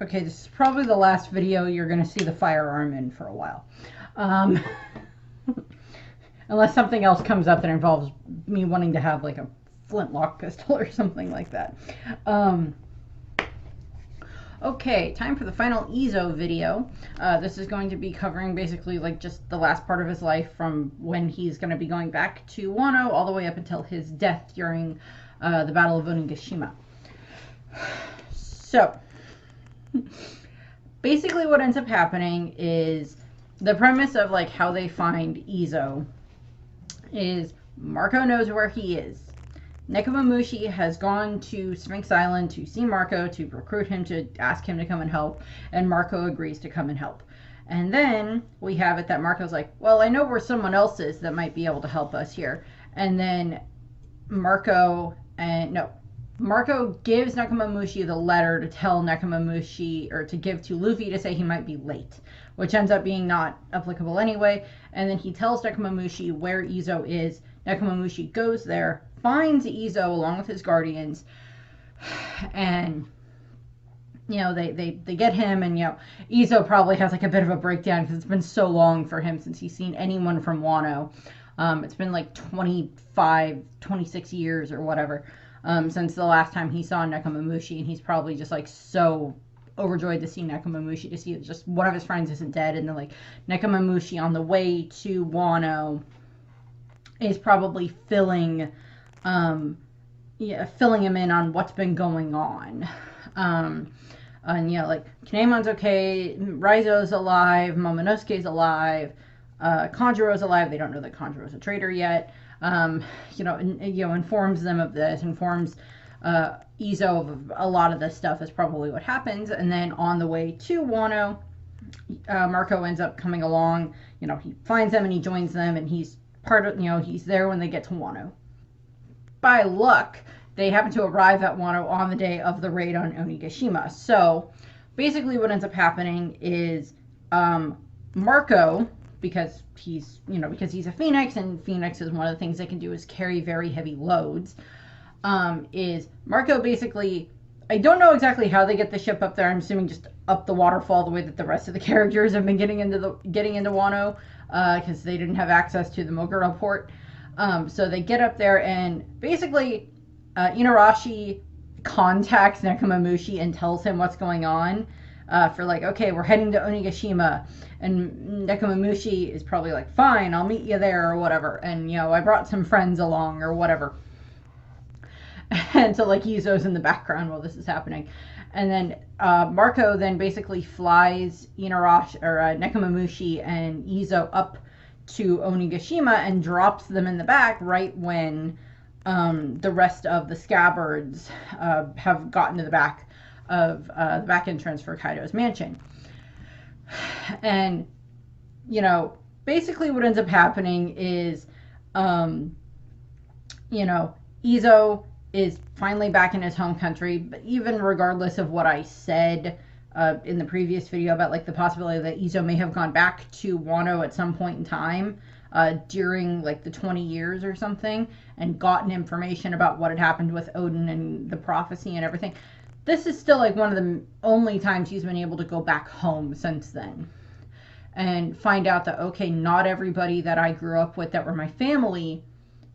Okay, this is probably the last video you're going to see the firearm in for a while. Um, unless something else comes up that involves me wanting to have like a flintlock pistol or something like that. Okay, time for the final Ezo video. This is going to be covering basically like just the last part of his life from when he's going to be going back to Wano all the way up until his death during the Battle of Onigashima. So, basically what ends up happening is the premise of like how they find Ezo is Marco knows where he is. Nekomamushi has gone to Sphinx Island to see Marco, to recruit him, to ask him to come and help, and Marco agrees to come and help. And then we have it that Marco's like, well, I know where someone else is that might be able to help us here. And then Marco gives Nekomamushi the letter to tell Nekomamushi, or to give to Luffy to say he might be late, which ends up being not applicable anyway. And then he tells Nekomamushi where Ezo is. Nekomamushi goes there, finds Ezo along with his guardians, and they get him, and Ezo probably has like a bit of a breakdown because it's been so long for him since he's seen anyone from Wano. It's been like 26 years or whatever since the last time he saw Nekomamushi, and he's probably just like so overjoyed to see Nekomamushi, to see that just one of his friends isn't dead. And then like Nekomamushi on the way to Wano is probably filling him in on what's been going on. And like Kinemon's okay, Raizo's alive, Momonosuke's alive, Kanjuro's alive. They don't know that Kanjuro's a traitor yet. Informs them of this, informs Ezo of a lot of this stuff is probably what happens. And then on the way to Wano, Marco ends up coming along. He finds them and he joins them, and he's he's there when they get to Wano. By luck, they happen to arrive at Wano on the day of the raid on Onigashima. So basically what ends up happening is Marco, because he's a Phoenix, and Phoenix is one of the things they can do is carry very heavy loads, is Marco basically, I don't know exactly how they get the ship up there. I'm assuming just up the waterfall the way that the rest of the characters have been getting into Wano, because they didn't have access to the Moguro port. So they get up there, and basically Inarashi contacts Nekomamushi and tells him what's going on, for like, okay, we're heading to Onigashima. And Nekomamushi is probably like, fine, I'll meet you there or whatever. And, I brought some friends along or whatever. And so like Ezo's in the background while this is happening. And then Marco then basically flies Nekomamushi and Ezo up to Onigashima and drops them in the back right when the rest of the Scabbards have gotten to the back of the back entrance for Kaido's mansion. And basically what ends up happening is Ezo is finally back in his home country. But even regardless of what I said in the previous video about like the possibility that Ezo may have gone back to Wano at some point in time during like the 20 years or something, and gotten information about what had happened with Odin and the prophecy and everything, this is still like one of the only times he's been able to go back home since then and find out that, okay, not everybody that I grew up with that were my family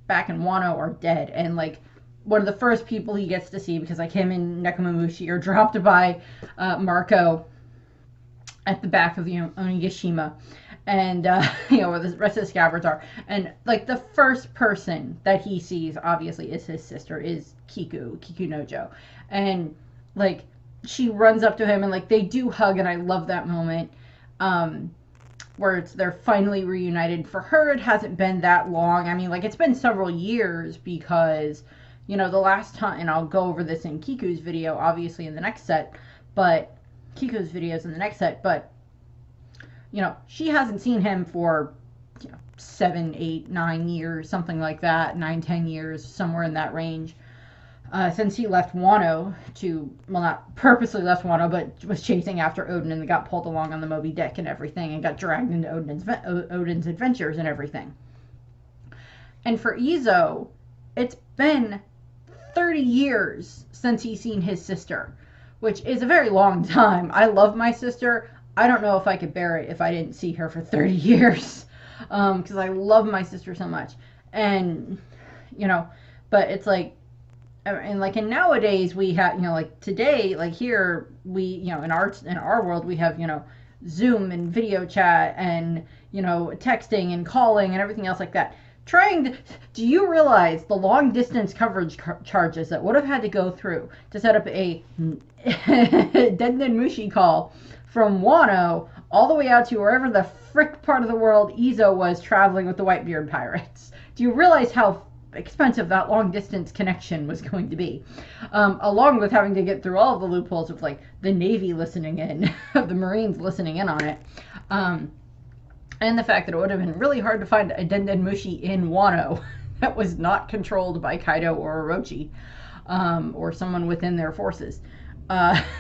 back in Wano are dead. And like one of the first people he gets to see, because like him and Nekomamushi are dropped by Marco at the back of Onigashima, and where the rest of the Scabbards are. And like the first person that he sees obviously is his sister, is Kiku Nojo. And like she runs up to him and like they do hug, and I love that moment where they're finally reunited. For her, it hasn't been that long. I mean, like it's been several years, because the last time, and I'll go over this in Kiku's video obviously in the next set, but Kiku's videos in the next set, but she hasn't seen him for 7, 8, 9 years, something like that, 9, 10 years, somewhere in that range. Since he left Wano not purposely left Wano, but was chasing after Odin and got pulled along on the Moby Dick and everything, and got dragged into Odin's adventures and everything. And for Ezo, it's been 30 years since he's seen his sister, which is a very long time. I love my sister. I don't know if I could bear it if I didn't see her for 30 years, because I love my sister so much. And, you know, but it's like, and like, and nowadays we have, you know, like today, like here, we, you know, in our world, we have, you know, Zoom and video chat and, you know, texting and calling and everything else like that. Do you realize the long distance coverage charges that would have had to go through to set up a Denden Mushi call from Wano all the way out to wherever the frick part of the world Izo was traveling with the Whitebeard pirates? Do you realize how expensive that long distance connection was going to be, along with having to get through all of the loopholes of like the Navy listening in, of the Marines listening in on it, and the fact that it would have been really hard to find a Denden Mushi in Wano that was not controlled by Kaido or Orochi, or someone within their forces.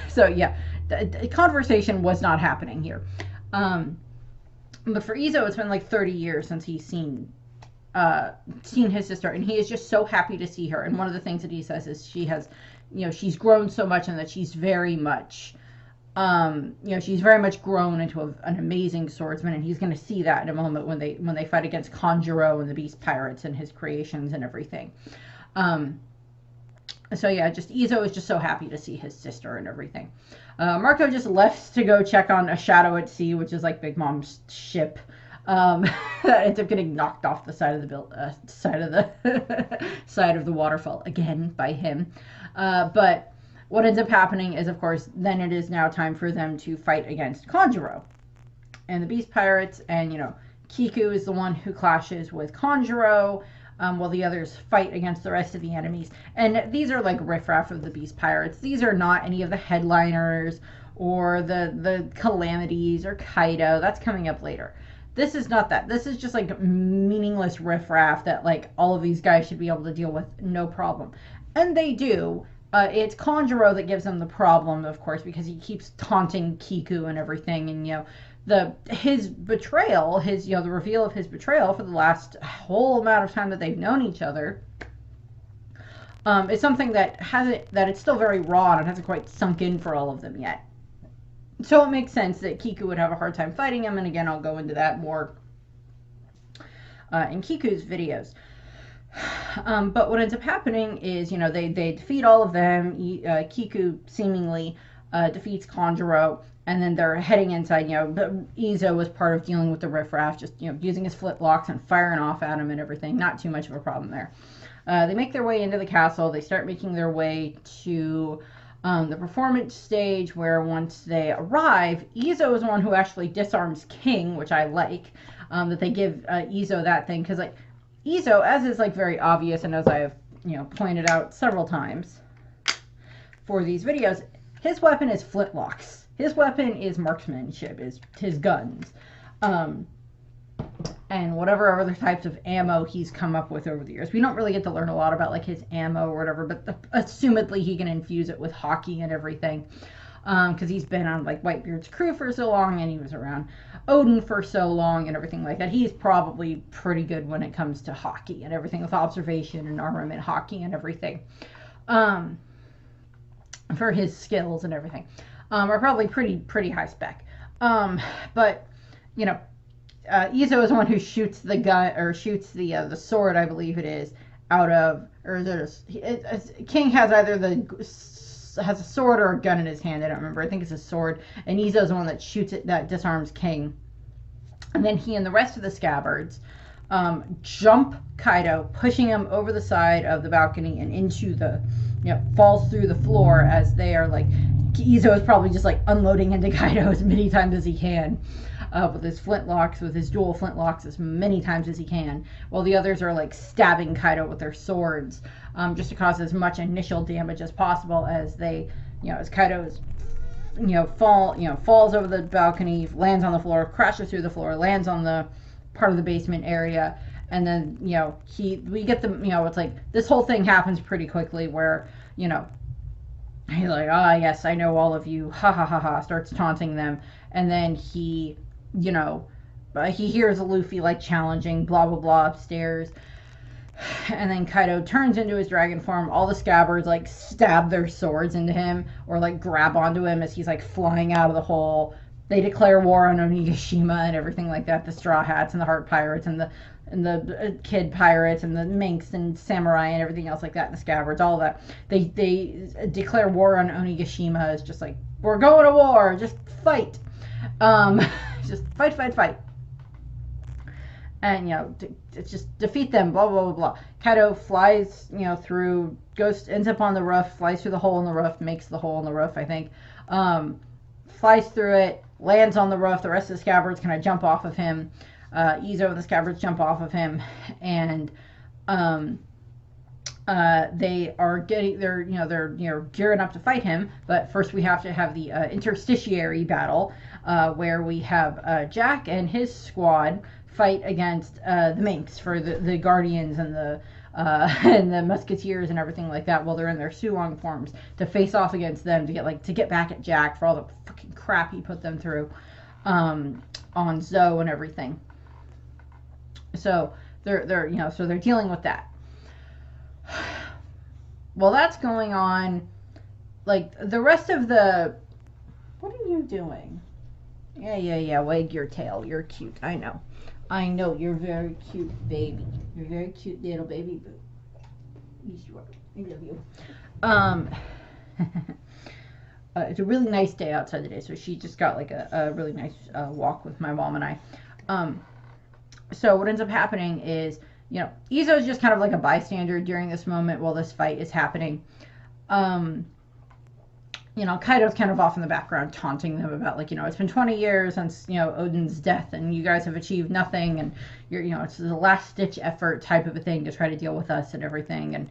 So yeah, the conversation was not happening here. But for Izo, it's been like 30 years since he's seen his sister, and he is just so happy to see her. And one of the things that he says is she has, you know, she's grown so much, and that she's very much, you know, she's very much grown into an amazing swordsman, and he's going to see that in a moment when they fight against Kanjuro and the Beast Pirates and his creations and everything. So yeah, just Izo is just so happy to see his sister and everything. Marco just left to go check on a Shadow at Sea, which is like Big Mom's ship. That ends up getting knocked off the side of the side of the waterfall again by him. But what ends up happening is, of course, then it is now time for them to fight against Kanjuro and the Beast Pirates. And, you know, Kiku is the one who clashes with Kanjuro, while the others fight against the rest of the enemies. And these are like riffraff of the Beast Pirates. These are not any of the headliners or the Calamities or Kaido. That's coming up later. This is not that. This is just like meaningless riffraff that like all of these guys should be able to deal with no problem. And they do. It's Kanjuro that gives them the problem, of course, because he keeps taunting Kiku and everything. And, you know, his betrayal, you know, the reveal of his betrayal for the last whole amount of time that they've known each other, is something that it's still very raw and it hasn't quite sunk in for all of them yet. So it makes sense that Kiku would have a hard time fighting him, and again, I'll go into that more in Kiku's videos. But what ends up happening is, you know, they defeat all of them. Kiku seemingly defeats Kanjuro, and then they're heading inside. You know, Izo was part of dealing with the riffraff, just, you know, using his flintlocks and firing off at him and everything. Not too much of a problem there. They make their way into the castle. They start making their way to the performance stage, where once they arrive, Izo is the one who actually disarms King, which I like, that they give Izo that thing, because like Izo, as is like very obvious, and as I have, you know, pointed out several times for these videos, his weapon is flintlocks. His weapon is marksmanship, is his guns, and whatever other types of ammo he's come up with over the years. We don't really get to learn a lot about like his ammo or whatever, but assumedly he can infuse it with hockey and everything, because he's been on like Whitebeard's crew for so long, and he was around Odin for so long and everything like that. He's probably pretty good when it comes to hockey and everything, with observation and armament hockey and everything, for his skills and everything, are probably pretty high spec. But, you know, Izo is the one who shoots the gun, or shoots the sword, I believe it is, out of, or King has either has a sword or a gun in his hand. I don't remember. I think it's a sword, and Izo's the one that shoots it, that disarms King. And then he and the rest of the Scabbards jump Kaido, pushing him over the side of the balcony and into the, you know, falls through the floor, as they are like, Izo is probably just like unloading into Kaido as many times as he can, with his flintlocks, with his dual flintlocks, as many times as he can, while the others are like stabbing Kaido with their swords, just to cause as much initial damage as possible, as they, you know, as Kaido is, you know, falls over the balcony, lands on the floor, crashes through the floor, lands on the part of the basement area, and then, you know, we get the, you know, it's like this whole thing happens pretty quickly, where, you know, he's like, ah, yes, I know all of you, ha ha ha ha, starts taunting them, and then he, you know, he hears Luffy like challenging blah blah blah upstairs, And then Kaido turns into his dragon form. All the Scabbards like stab their swords into him or like grab onto him as he's like flying out of the hole. They declare war on Onigashima and everything like that. The Straw Hats and the Heart Pirates and the Kid Pirates and the Minks and Samurai and everything else like that. And the Scabbards, all that. They declare war on Onigashima as just like, we're going to war. Just fight. Just fight, fight, fight. And, it's just defeat them, blah, blah, blah, blah. Kaido flies, through, ends up on the roof, flies through the hole in the roof, makes the hole in the roof, I think. Flies through it, lands on the roof. The rest of the Scabbards kind of jump off of him. Izo and the Scabbards jump off of him, and they are they're gearing up to fight him. But first we have to have the interstitiary battle, where we have Jack and his squad fight against the Minks for the Guardians and the Musketeers and everything like that, while they're in their Sulong forms, to face off against them to get back at Jack for all the fucking crap he put them through on Zoe and everything. So they're dealing with that. Well, that's going on. Like the rest of the, what are you doing? Yeah. Wag your tail. You're cute. I know, you're very cute, baby. You're very cute little baby boo. Yes, you are. I love you. It's a really nice day outside today, so she just got like a really nice walk with my mom and I. So what ends up happening is, Izo's just kind of like a bystander during this moment while this fight is happening. Kaido's kind of off in the background taunting them about, like, it's been 20 years since, Odin's death, and you guys have achieved nothing, and it's the last ditch effort type of a thing to try to deal with us and everything, and,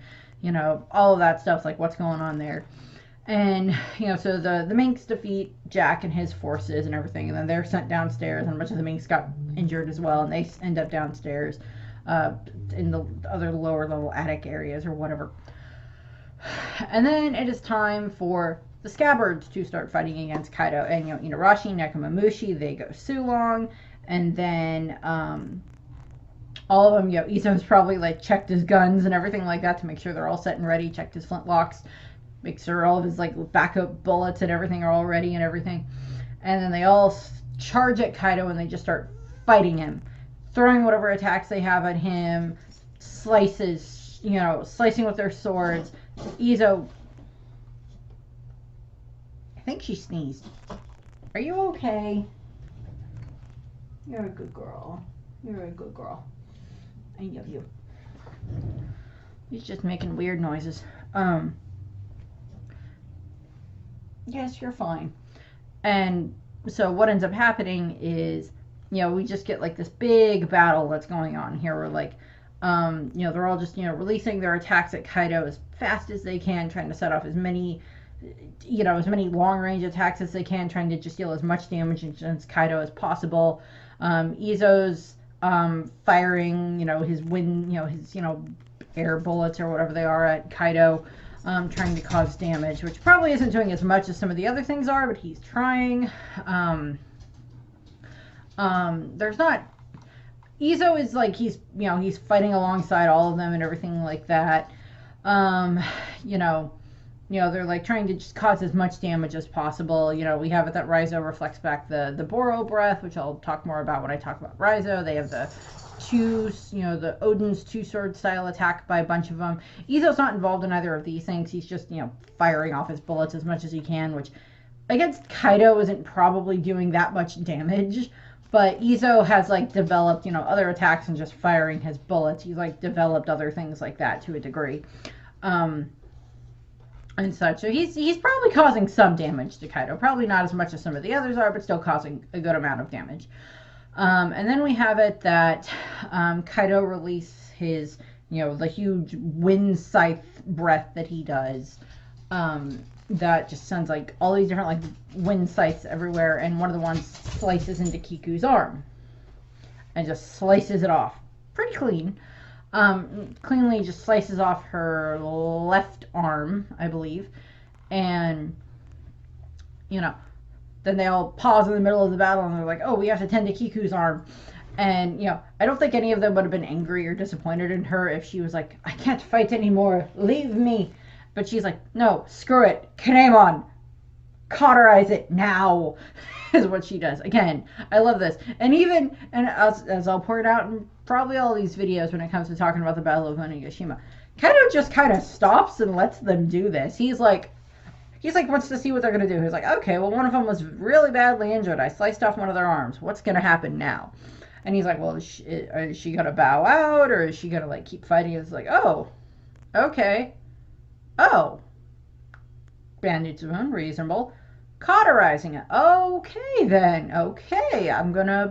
all of that stuff, like, what's going on there. And, so the Minks defeat Jack and his forces and everything, and then they're sent downstairs, and a bunch of the Minks got injured as well, and they end up downstairs in the other lower level attic areas or whatever. And then it is time for the Scabbards to start fighting against Kaido. And, Inarashi, Nekomamushi, they go Sulong. And then all of them, Izo's probably, like, checked his guns and everything like that to make sure they're all set and ready. Checked his flintlocks. Make sure all of his, like, backup bullets and everything are all ready and everything. And then they all charge at Kaido and they just start fighting him. Throwing whatever attacks they have at him. Slicing with their swords. Izo, I think she sneezed. Are you okay? You're a good girl. You're a good girl. I love you. He's just making weird noises. Yes, you're fine. And so what ends up happening is, we just get like this big battle that's going on here. We're like, they're all just, releasing their attacks at Kaido as fast as they can, trying to set off as many long range attacks as they can, trying to just deal as much damage against Kaido as possible. Izo's firing, his his air bullets or whatever they are at Kaido, trying to cause damage, which probably isn't doing as much as some of the other things are, but he's trying. There's not. Izo is like he's fighting alongside all of them and everything like that. They're like trying to just cause as much damage as possible. We have it that Raizo reflects back the Boro breath, which I'll talk more about when I talk about Raizo. They have the the Odin's two-sword style attack by a bunch of them. Izo's not involved in either of these things. He's just, firing off his bullets as much as he can, which against Kaido isn't probably doing that much damage. But Izo has, like, developed, other attacks and just firing his bullets. He's, like, developed other things like that to a degree. And such. So he's probably causing some damage to Kaido. Probably not as much as some of the others are, but still causing a good amount of damage. And then we have it that Kaido releases his, the huge wind scythe breath that he does. That just sends like all these different like wind scythes everywhere, and one of the ones slices into Kiku's arm and just slices it off pretty clean. Cleanly just slices off her left arm, I believe, and then they all pause in the middle of the battle and they're like, oh, we have to tend to Kiku's arm. And, I don't think any of them would have been angry or disappointed in her if she was like, I can't fight anymore, leave me. But she's like, no, screw it, Kinemon, cauterize it now, is what she does. Again, I love this. And even, and as I'll point out in probably all these videos when it comes to talking about the Battle of Onigashima, Kaido just kind of stops and lets them do this. He's like, wants to see what they're going to do. He's like, okay, well, one of them was really badly injured. I sliced off one of their arms. What's going to happen now? And he's like, well, is she going to bow out, or is she going to, like, keep fighting? It's like, oh, okay. Oh. Bandage wound, reasonable. Cauterizing it. Okay, then. Okay,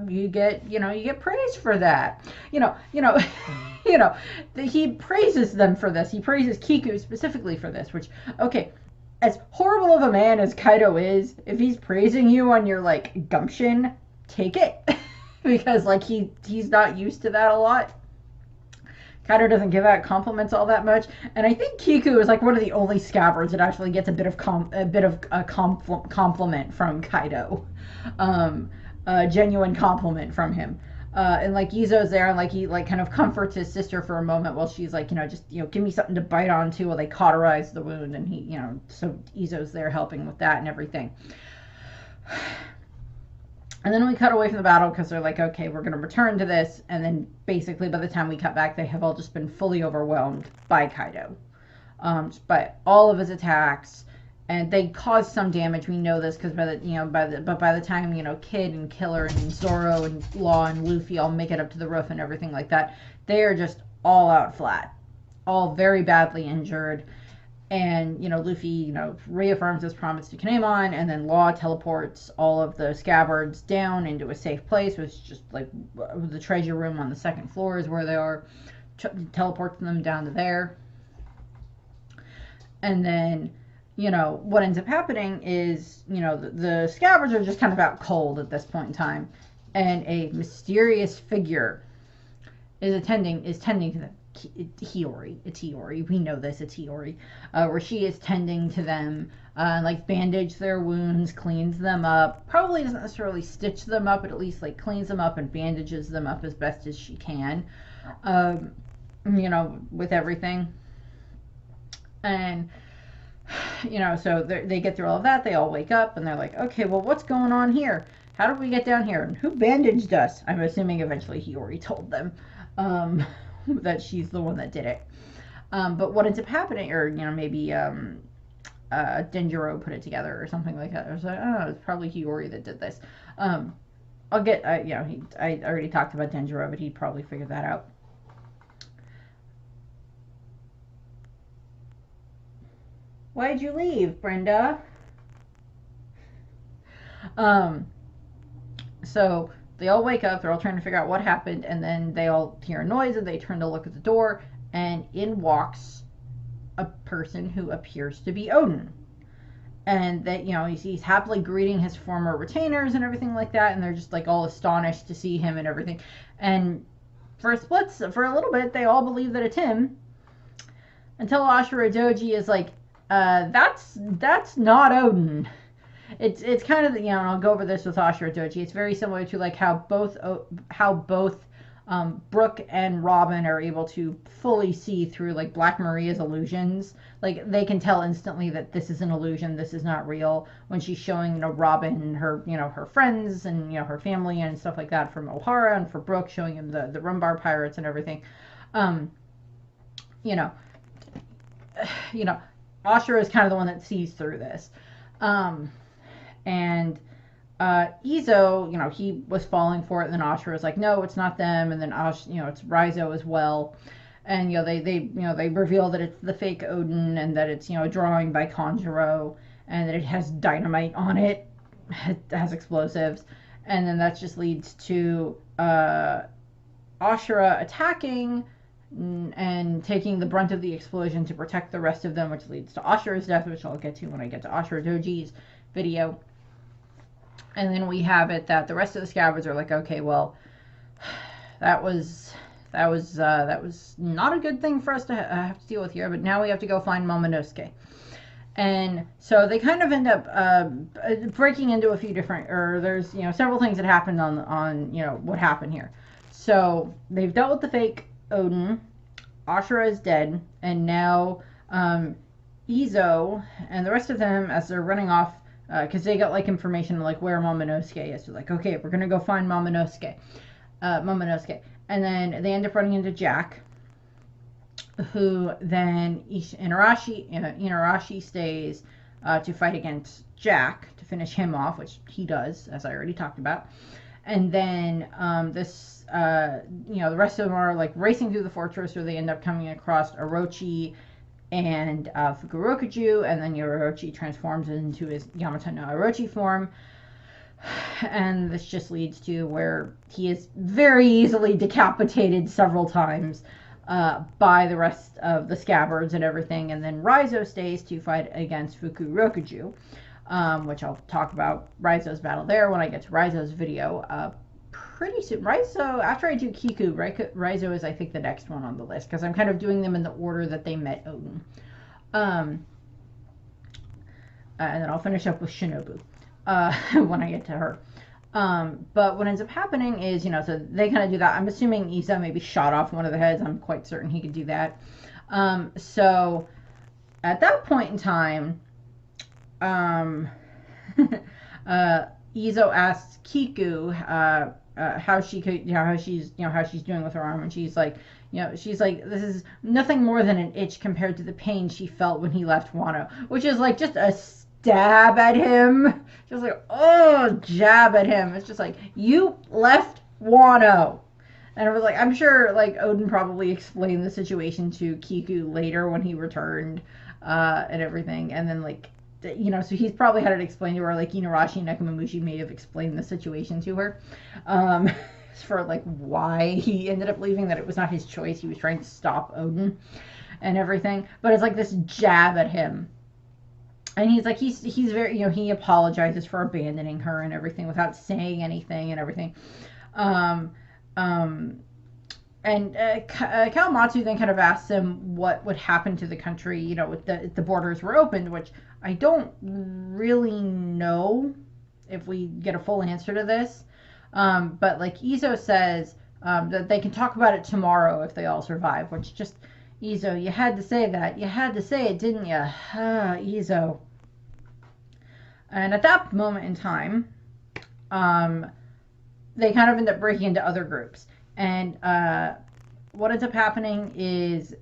you get praise for that. He praises them for this. He praises Kiku specifically for this, which, okay, as horrible of a man as Kaido is, if he's praising you on your, like, gumption, take it. Because, like, he's not used to that a lot. Kaido doesn't give out compliments all that much, and I think Kiku is like one of the only Scabbards that actually gets a bit of a compliment from Kaido, a genuine compliment from him. And like Izo's there, and like he like kind of comforts his sister for a moment while she's like, just give me something to bite onto while they cauterize the wound, and he, so Izo's there helping with that and everything. And then we cut away from the battle because they're like, okay, we're going to return to this. And then basically by the time we cut back, they have all just been fully overwhelmed by Kaido. By all of his attacks. And they cause some damage. We know this because by the time, Kid and Killer and Zoro and Law and Luffy all make it up to the roof and everything like that, they are just all out flat. All very badly injured. And, Luffy, reaffirms his promise to Kinemon, and then Law teleports all of the Scabbards down into a safe place, which is just, like, the treasure room on the second floor is where they are. Teleports them down to there. And then, what ends up happening is, the Scabbards are just kind of out cold at this point in time. And a mysterious figure is tending to them. Hiyori. It's Hiyori. We know this. It's Hiyori. Where she is tending to them, like bandage their wounds, cleans them up. Probably doesn't necessarily stitch them up, but at least like cleans them up and bandages them up as best as she can. With everything. And so they get through all of that. They all wake up and they're like, okay, well, what's going on here? How did we get down here? And who bandaged us? I'm assuming eventually Hiyori told them. That she's the one that did it. But what ends up happening, or, maybe Denjiro put it together or something like that. I was like, oh, it's probably Hiyori that did this. I already talked about Denjiro, but he'd probably figure that out. Why'd you leave, Brenda? So they all wake up, they're all trying to figure out what happened, and then they all hear a noise and they turn to look at the door, and in walks a person who appears to be Odin. And that, he's happily greeting his former retainers and everything like that, and they're just like all astonished to see him and everything. And for a little bit, they all believe that it's him, until Ashura Doji is like, that's not Odin. It's kind of, and I'll go over this with Ashura Doji. It's very similar to like how both Brooke and Robin are able to fully see through like Black Maria's illusions. Like they can tell instantly that this is an illusion, this is not real. When she's showing Robin her her friends and her family and stuff like that from Ohara, and for Brooke showing him the Rumbar pirates and everything. Ashura is kind of the one that sees through this. And Izo, he was falling for it, and then Ashura was like, no, it's not them, and then it's Raizo as well. And they reveal that it's the fake Odin, and that it's a drawing by Kanjuro, and that it has dynamite on it. It has explosives, and then that just leads to Ashura attacking and taking the brunt of the explosion to protect the rest of them, which leads to Ashura's death, which I'll get to when I get to Ashura Doji's video. And then we have it that the rest of the Scabbards are like, okay, well, that was not a good thing for us to have to deal with here, but now we have to go find Momonosuke. And so they kind of end up breaking into a few different, or there's several things that happened on what happened here. So they've dealt with the fake Odin. Ashura is dead, and now Izo and the rest of them, as they're running off, because they got like information like where Momonosuke is. So like, okay, we're gonna go find Momonosuke. And then they end up running into Jack, who then Inarashi stays to fight against Jack to finish him off, which he does, as I already talked about. And then the rest of them are like racing through the fortress, where they end up coming across Orochi and Fukurokuju, and then Orochi transforms into his Yamato no Orochi form. And this just leads to where he is very easily decapitated several times by the rest of the Scabbards and everything. And then Raizo stays to fight against Fukurokuju, which I'll talk about Raizo's battle there when I get to Raizo's video pretty soon. Raizo, after I do Kiku, Raizo is, I think, the next one on the list, because I'm kind of doing them in the order that they met Odin. And then I'll finish up with Shinobu when I get to her. But what ends up happening is, so they kind of do that. I'm assuming Izo maybe shot off one of the heads. I'm quite certain he could do that. So at that point in time, Izo asks Kiku how she could, how she's doing with her arm, and she's like, this is nothing more than an itch compared to the pain she felt when he left Wano, which is like just a stab at him, just like, oh, jab at him. It's just like, you left Wano. And I was like, I'm sure like Odin probably explained the situation to Kiku later when he returned and everything, and then like, so he's probably had it explained to her, like Inarashi and Nekomamushi may have explained the situation to her for like why he ended up leaving, that it was not his choice, he was trying to stop Odin and everything. But it's like this jab at him, and he's like, he's very, he apologizes for abandoning her and everything without saying anything and everything. And Kawamatsu then kind of asks him what would happen to the country, if the borders were opened, which I don't really know if we get a full answer to this. But like Izo says that they can talk about it tomorrow if they all survive, which just, Izo, you had to say that. You had to say it, didn't you? Izo. And at that moment in time, they kind of end up breaking into other groups. And what ends up happening is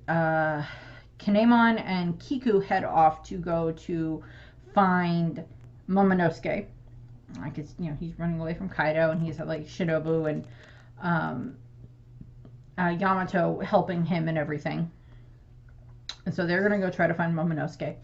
Kinemon and Kiku head off to go to find Momonosuke. Because, he's running away from Kaido, and he's like Shinobu and Yamato helping him and everything. And so they're going to go try to find Momonosuke.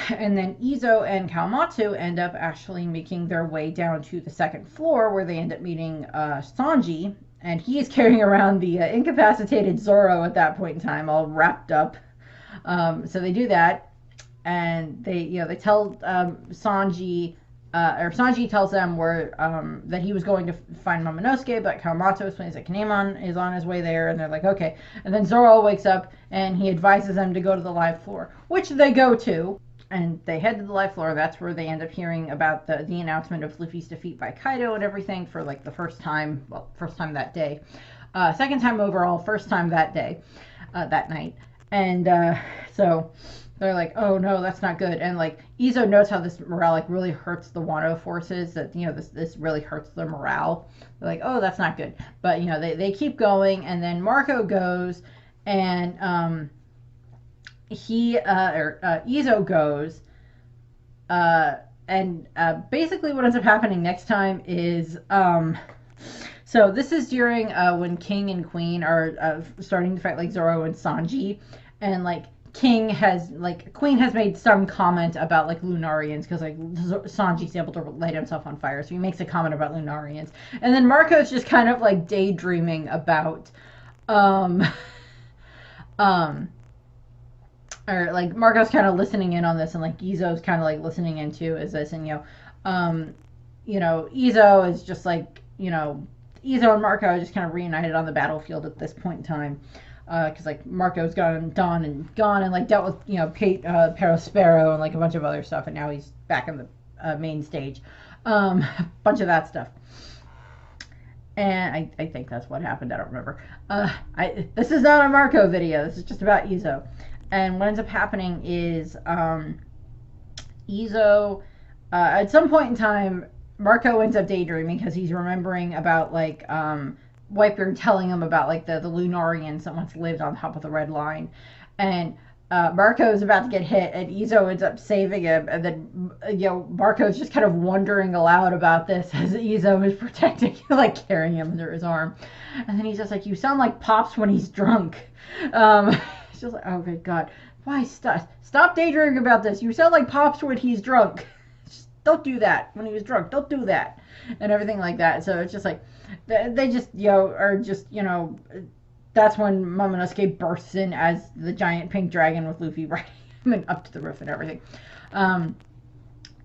And then Izo and Kawamatsu end up actually making their way down to the second floor, where they end up meeting Sanji. And he is carrying around the incapacitated Zoro at that point in time, all wrapped up. So they do that, and they tell Sanji, or Sanji tells them where that he was going to find Momonosuke, but Kawamatsu explains that Kinemon is on his way there, and they're like, okay. And then Zoro wakes up, and he advises them to go to the live floor, which they go to. And they head to the live floor. That's where they end up hearing about the announcement of Luffy's defeat by Kaido and everything for like the first time that day. Second time overall, first time that day, that night. And so they're like, oh no, that's not good. And like Izo knows how this morale like really hurts the Wano forces, that this really hurts their morale. They're like, oh, that's not good. But they keep going, and then Marco goes, and Izo goes, and basically what ends up happening next time is, so this is during when King and Queen are starting to fight like Zoro and Sanji, and like Queen has made some comment about like Lunarians, because like Sanji's able to light himself on fire, so he makes a comment about Lunarians, and then Marco's just kind of like daydreaming about or like Marco's kind of listening in on this, and like Izo's kind of like listening into is this, and Izo is just like, Izo and Marco are just kind of reunited on the battlefield at this point in time, because like Marco's gone and like dealt with Perospero and like a bunch of other stuff, and now he's back in the main stage, bunch of that stuff. And I think that's what happened. I don't remember. This is not a Marco video. This is just about Izo. And what ends up happening is Izo, at some point in time, Marco ends up daydreaming because he's remembering about like Whitebeard telling him about like the Lunarians that once lived on top of the Red Line, and Marco is about to get hit, and Izo ends up saving him, and then Marco's just kind of wondering aloud about this as Izo is protecting him, like carrying him under his arm, and then he's just like, "You sound like Pops when he's drunk." It's just like, oh good God, why stop daydreaming about this? You sound like Pops when he's drunk. Just don't do that when he was drunk. Don't do that, and everything like that. So it's just like they just are just that's when Momonosuke bursts in as the giant pink dragon with Luffy riding him up to the roof and everything.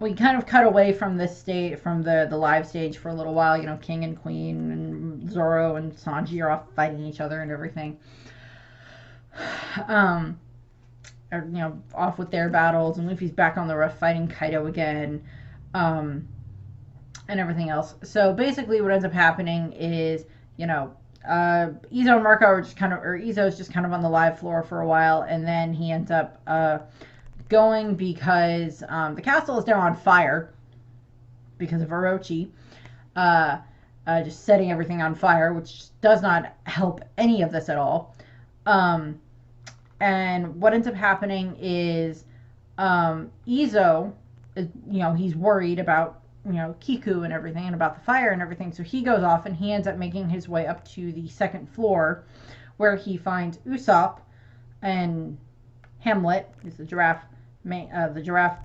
We kind of cut away from this state, from the live stage for a little while. King and Queen and Zoro and Sanji are off fighting each other and everything. Off with their battles, and Luffy's back on the roof fighting Kaido again, and everything else. So basically what ends up happening is, Izo and Marco are just Izo's just kind of on the live floor for a while, and then he ends up going because the castle is now on fire because of Orochi, just setting everything on fire, which does not help any of this at all. And what ends up happening is Izo is, he's worried about Kiku and everything, and about the fire and everything. So he goes off and he ends up making his way up to the second floor, where he finds Usopp and Hamlet, who's the giraffe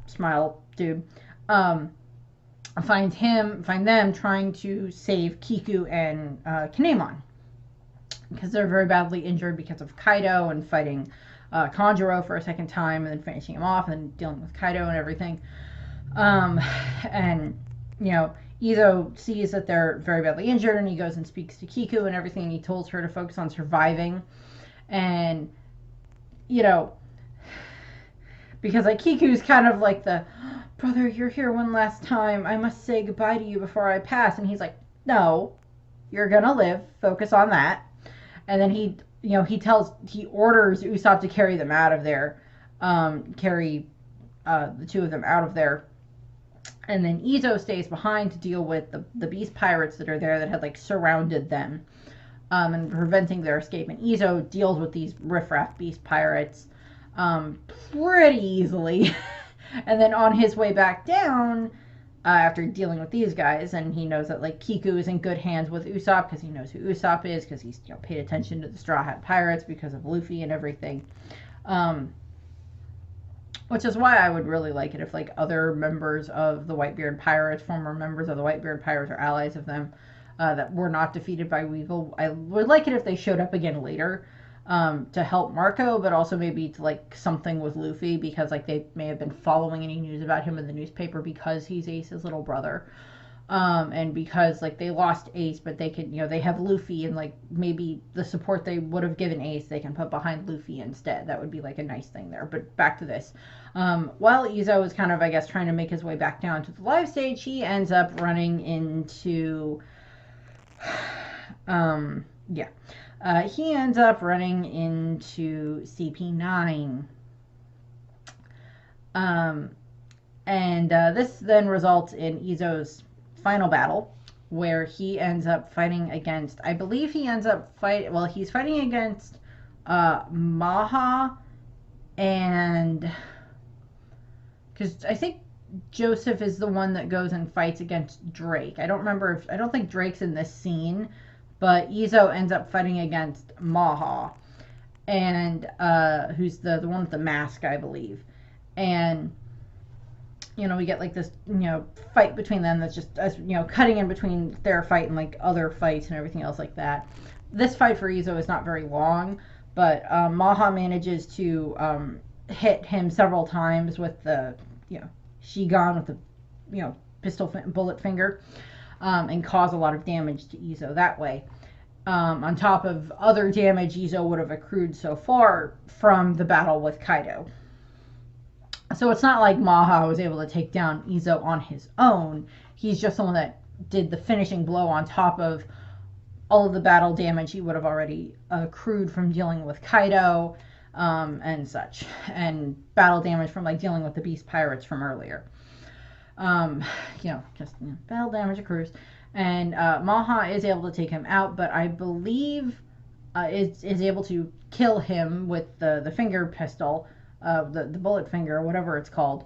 smile dude. Find them trying to save Kiku and Kinemon, because they're very badly injured because of Kaido and fighting Kanjuro for a second time, and then finishing him off, and then dealing with Kaido and everything. And Izo sees that they're very badly injured, and he goes and speaks to Kiku and everything, and he tells her to focus on surviving. And because like Kiku's kind of like the, brother, you're here one last time, I must say goodbye to you before I pass. And he's like, no, you're gonna live, focus on that. And then he orders Usopp to carry them out of there, carry the two of them out of there. And then Izo stays behind to deal with the beast pirates that are there, that had like surrounded them, and preventing their escape. And Izo deals with these riffraff beast pirates pretty easily. And then on his way back down, after dealing with these guys, and he knows that like Kiku is in good hands with Usopp, because he knows who Usopp is, because he's paid attention to the Straw Hat Pirates because of Luffy and everything. Which is why I would really like it if like other members of the Whitebeard Pirates, former members of the Whitebeard Pirates, or allies of them, that were not defeated by Weevil, I would like it if they showed up again later, to help Marco, but also maybe to like something with Luffy, because like they may have been following any news about him in the newspaper because he's Ace's little brother, and because like they lost Ace, but they could, they have Luffy, and like maybe the support they would have given Ace they can put behind Luffy instead. That would be like a nice thing there. But back to this. While Izo is kind of, I guess, trying to make his way back down to the live stage, he ends up running into he ends up running into CP9. And this then results in Izo's final battle, where he ends up fighting against, I believe he's fighting against Maha, and because I think Joseph is the one that goes and fights against Drake. I don't think Drake's in this scene, but Izo ends up fighting against Maha, and who's the one with the mask, I believe. And we get like this fight between them that's just cutting in between their fight and like other fights and everything else like that. This fight for Izo is not very long, but Maha manages to hit him several times with the Shigan, with the pistol bullet finger, and cause a lot of damage to Izo that way, on top of other damage Izo would have accrued so far from the battle with Kaido. So it's not like Maha was able to take down Izo on his own. He's just the one that did the finishing blow on top of all of the battle damage he would have already accrued from dealing with Kaido and such, and battle damage from like dealing with the beast pirates from earlier. Battle damage accrues, and Maha is able to take him out, but I believe is able to kill him with the finger pistol, the bullet finger, whatever it's called.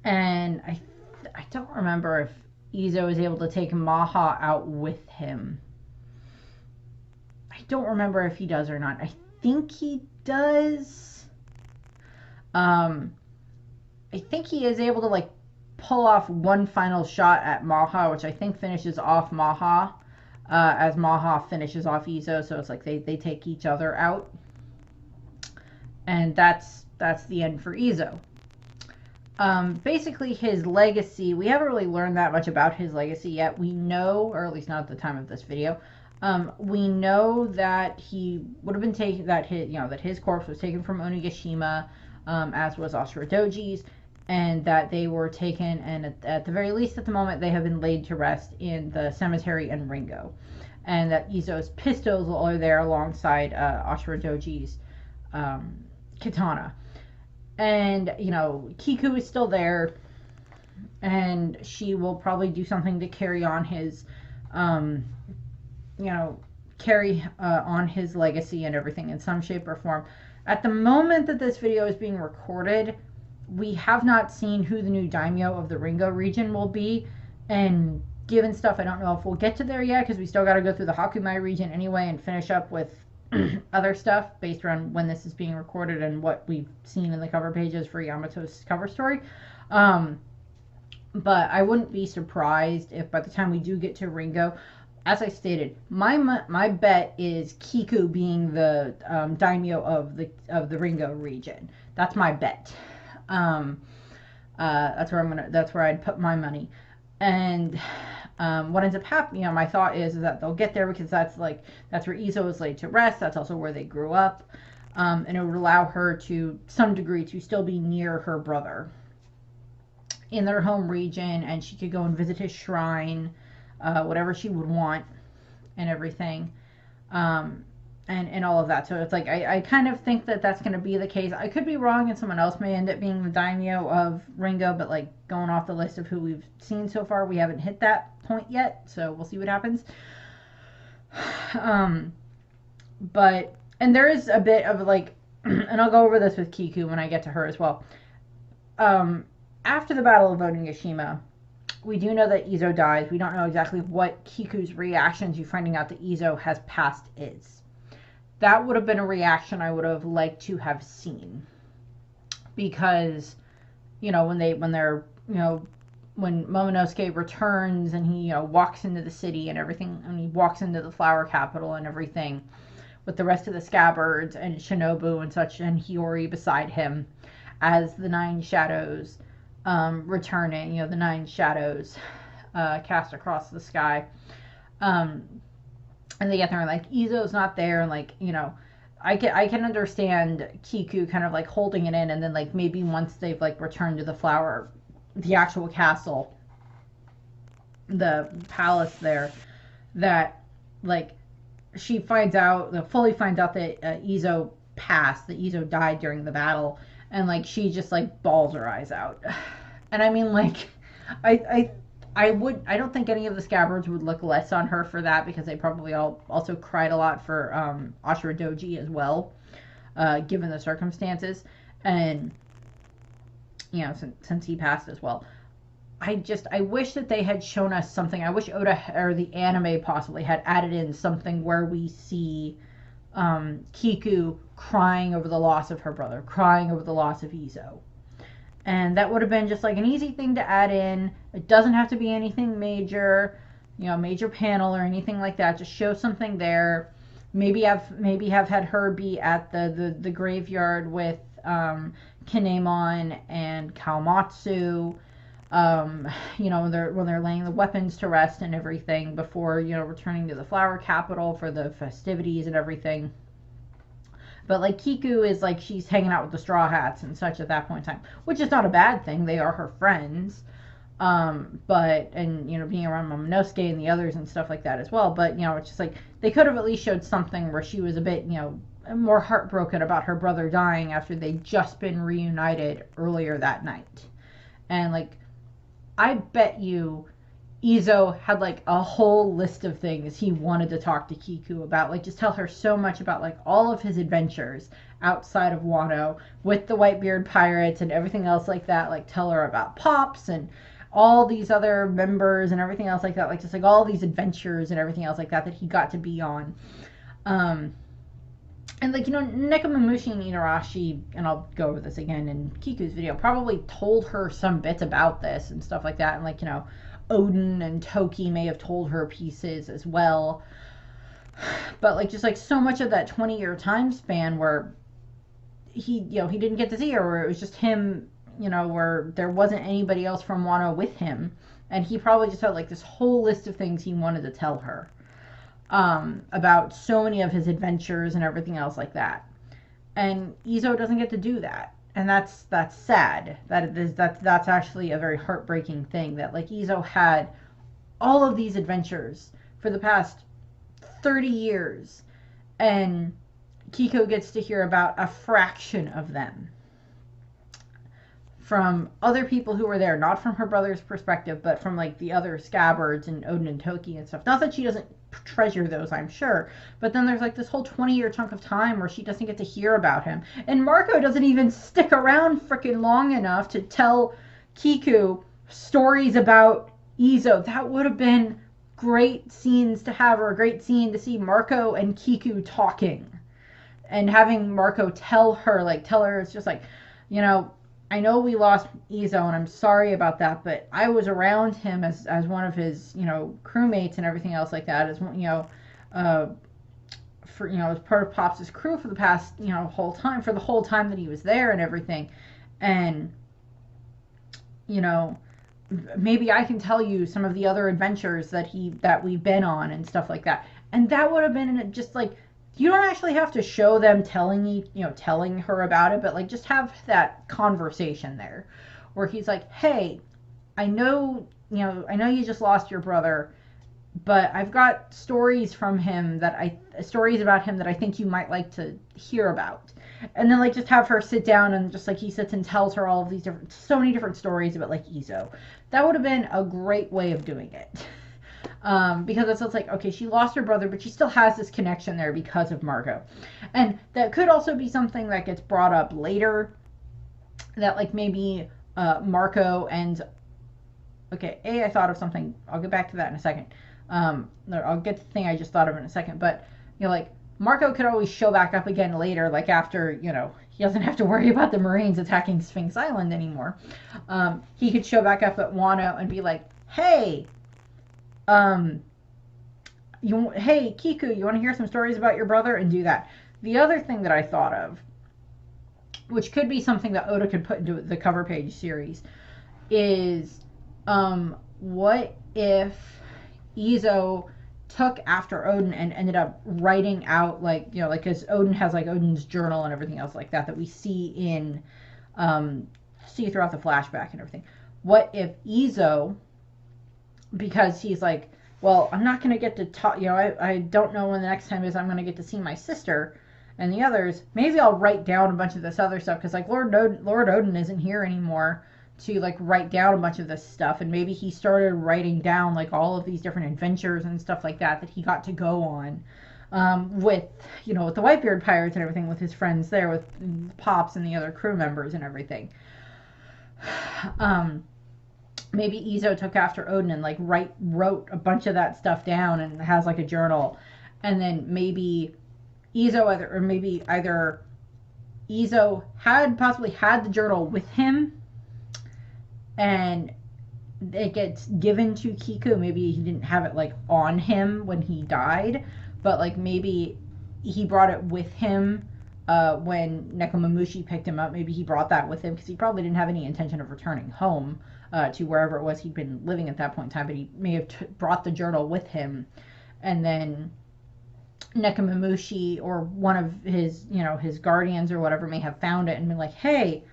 And I don't remember if Izo is able to take Maha out with him. I don't remember if he does or not. I think he does. I think he is able to like pull off one final shot at Maha, which I think finishes off Maha, as Maha finishes off Izo. So it's like they take each other out, and that's the end for Izo. Basically his legacy, we haven't really learned that much about his legacy yet. We know, or at least not at the time of this video, we know that he would have been taken, that his corpse was taken from Onigashima, as was Ashura-doji's, and that they were taken, and at the very least at the moment, they have been laid to rest in the cemetery in Ringo, and that Izo's pistols are there alongside Ashura-doji's katana. And, Kiku is still there, and she will probably do something to carry on his, on his legacy and everything in some shape or form. At the moment that this video is being recorded, we have not seen who the new daimyo of the Ringo region will be, and given stuff, I don't know if we'll get to there yet, because we still got to go through the Hakumai region anyway and finish up with other stuff based around when this is being recorded and what we've seen in the cover pages for Yamato's cover story. But I wouldn't be surprised if by the time we do get to Ringo, as I stated, my bet is Kiku being the daimyo of the Ringo region. That's my bet. That's where I'd put my money. And what ends up happening, my thought is that they'll get there because that's where Izo is laid to rest. That's also where they grew up, and it would allow her to some degree to still be near her brother in their home region, and she could go and visit his shrine, whatever she would want, and everything, and all of that. So it's like I kind of think that that's going to be the case. I could be wrong, and someone else may end up being the daimyo of Ringo, but like going off the list of who we've seen so far, we haven't hit that point yet, so we'll see what happens. And there is a bit of like, and I'll go over this with Kiku when I get to her as well. After the Battle of Onigashima, we do know that Izo dies. We don't know exactly what Kiku's reaction to finding out that Izo has passed is. That would have been a reaction I would have liked to have seen, because when Momonosuke returns and he walks into the city and everything, and he walks into the flower capital and everything with the rest of the Scabbards and Shinobu and such, and Hiyori beside him as the Nine Shadows returning, the Nine Shadows cast across the sky, and they get there and like Izo's not there, and like I can understand Kiku kind of like holding it in, and then like maybe once they've like returned to the actual castle, the palace there, that like she fully finds out that Izo passed, that Izo died during the battle, and like she just like bawls her eyes out. And I mean, like I don't think any of the Scabbards would look less on her for that, because they probably also cried a lot for Ashura-doji as well, given the circumstances, and since he passed as well. I wish that they had shown us something. I wish Oda or the anime possibly had added in something where we see Kiku crying over the loss of her brother, crying over the loss of Izo. And that would have been just like an easy thing to add in. It doesn't have to be anything major, major panel or anything like that. Just show something there. Maybe have had her be at the graveyard with Kinemon and Kawamatsu, when they're laying the weapons to rest and everything before returning to the flower capital for the festivities and everything. But like Kiku is like, she's hanging out with the Straw Hats and such at that point in time, which is not a bad thing. They are her friends. But, and, being around Momonosuke and the others and stuff like that as well. But, it's just like, they could have at least showed something where she was a bit, more heartbroken about her brother dying after they'd just been reunited earlier that night. And, like, I bet you Izo had, like, a whole list of things he wanted to talk to Kiku about. Like, just tell her so much about, like, all of his adventures outside of Wano with the Whitebeard pirates and everything else like that. Like, tell her about Pops and all these other members and everything else like that. Like, just, like, all these adventures and everything else like that he got to be on. And, like, Nekomamushi and Inarashi, and I'll go over this again in Kiku's video, probably told her some bits about this and stuff like that. And, like, Odin and Toki may have told her pieces as well. But, like, just, like, so much of that 20-year time span where he didn't get to see her, where it was just him, where there wasn't anybody else from Wano with him. And he probably just had, like, this whole list of things he wanted to tell her. About so many of his adventures and everything else like that. And Izo doesn't get to do that. And that's sad. That's actually a very heartbreaking thing, that, like, Izo had all of these adventures for the past 30 years, and Kiko gets to hear about a fraction of them from other people who were there, not from her brother's perspective, but from, like, the other Scabbards and Odin and Toki and stuff. Not that she doesn't treasure those, I'm sure, but then there's, like, this whole 20-year chunk of time where she doesn't get to hear about him, and Marco doesn't even stick around freaking long enough to tell Kiku stories about Izo. That would have been great scenes to have, or a great scene to see Marco and Kiku talking, and having Marco tell her it's just like, I know we lost Izo, and I'm sorry about that, but I was around him as one of his, crewmates and everything else like that, as as part of Pops' crew for the past, whole time that he was there and everything. And, maybe I can tell you some of the other adventures that we've been on and stuff like that. And that would have been just, like, you don't actually have to show them telling her about it, but, like, just have that conversation there where he's like, hey, I know you just lost your brother, but I've got stories about him that I think you might like to hear about. And then, like, just have her sit down and just, like, he sits and tells her all of these so many different stories about, like, Izo. That would have been a great way of doing it. Because it's like, okay, she lost her brother, but she still has this connection there because of Marco. And that could also be something that gets brought up later, that, like, maybe Marco and... Okay, I thought of something. I'll get back to that in a second. I'll get to the thing I just thought of in a second. But, like, Marco could always show back up again later, like, after, he doesn't have to worry about the Marines attacking Sphinx Island anymore. He could show back up at Wano and be like, hey... hey, Kiku, you want to hear some stories about your brother? And do that. The other thing that I thought of, which could be something that Oda could put into the cover page series, is, what if Izo took after Odin and ended up writing out, like, because Odin has, like, Odin's journal and everything else like that we see throughout the flashback and everything. What if Izo, because he's like, well, I'm not going to get to talk, I don't know when the next time is I'm going to get to see my sister and the others. Maybe I'll write down a bunch of this other stuff, because, like, Lord Odin isn't here anymore to, like, write down a bunch of this stuff, and maybe he started writing down, like, all of these different adventures and stuff like that he got to go on, with the Whitebeard pirates and everything, with his friends there, with Pops and the other crew members and everything. Maybe Izo took after Odin and, like, wrote a bunch of that stuff down and has, like, a journal. And then maybe Izo either Izo possibly had the journal with him and it gets given to Kiku. Maybe he didn't have it, like, on him when he died, but, like, maybe he brought it with him when Nekomamushi picked him up. Maybe he brought that with him because he probably didn't have any intention of returning home to wherever it was he'd been living at that point in time, but he may have brought the journal with him, and then Nekomamushi or one of his, his guardians or whatever may have found it and been like, hey,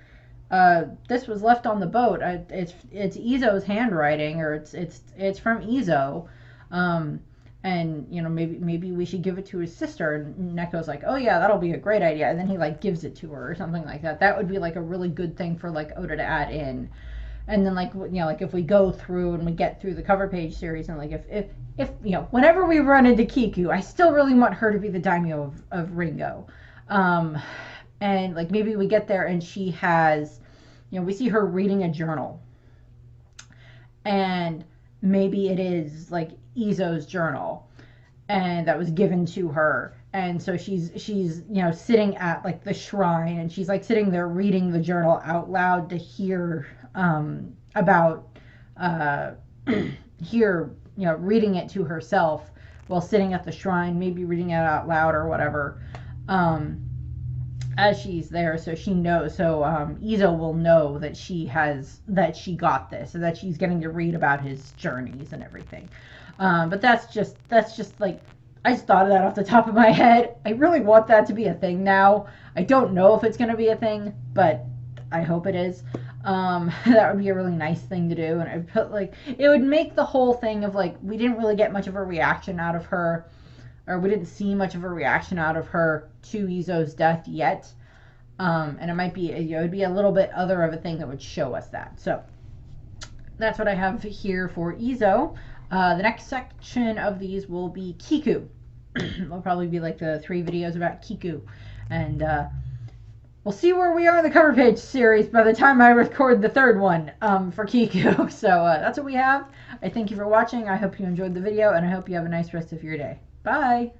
this was left on the boat. It's Izo's handwriting, or it's from Izo. Um, and maybe we should give it to his sister. And Neko's like, oh yeah, that'll be a great idea. And then he like gives it to her or something like that. That would be like a really good thing for like Oda to add in. And then like like if we go through and we get through the cover page series, and like if whenever we run into Kiku, I still really want her to be the daimyo of Ringo. And like maybe we get there and she has, we see her reading a journal, and maybe it is like Izo's journal, and that was given to her. And so she's sitting at like the shrine, and she's like sitting there reading the journal out loud to hear about hear reading it to herself while sitting at the shrine, maybe reading it out loud or whatever, as she's there, so she knows. So Izo will know that she got this, so that she's getting to read about his journeys and everything. But that's just like, I just thought of that off the top of my head. I really want that to be a thing now. I don't know if it's going to be a thing, but I hope it is. That would be a really nice thing to do, and I put like, it would make the whole thing of like, we didn't really get much of a reaction out of her, or we didn't see much of a reaction out of her to Izo's death yet. And it might be, it would be a little bit other of a thing that would show us that. So that's what I have here for Izo. The next section of these will be Kiku. Will probably be like the 3 videos about Kiku. And we'll see where we are in the cover page series by the time I record the 3rd one for Kiku. So that's what we have. I thank you for watching. I hope you enjoyed the video, and I hope you have a nice rest of your day. Bye!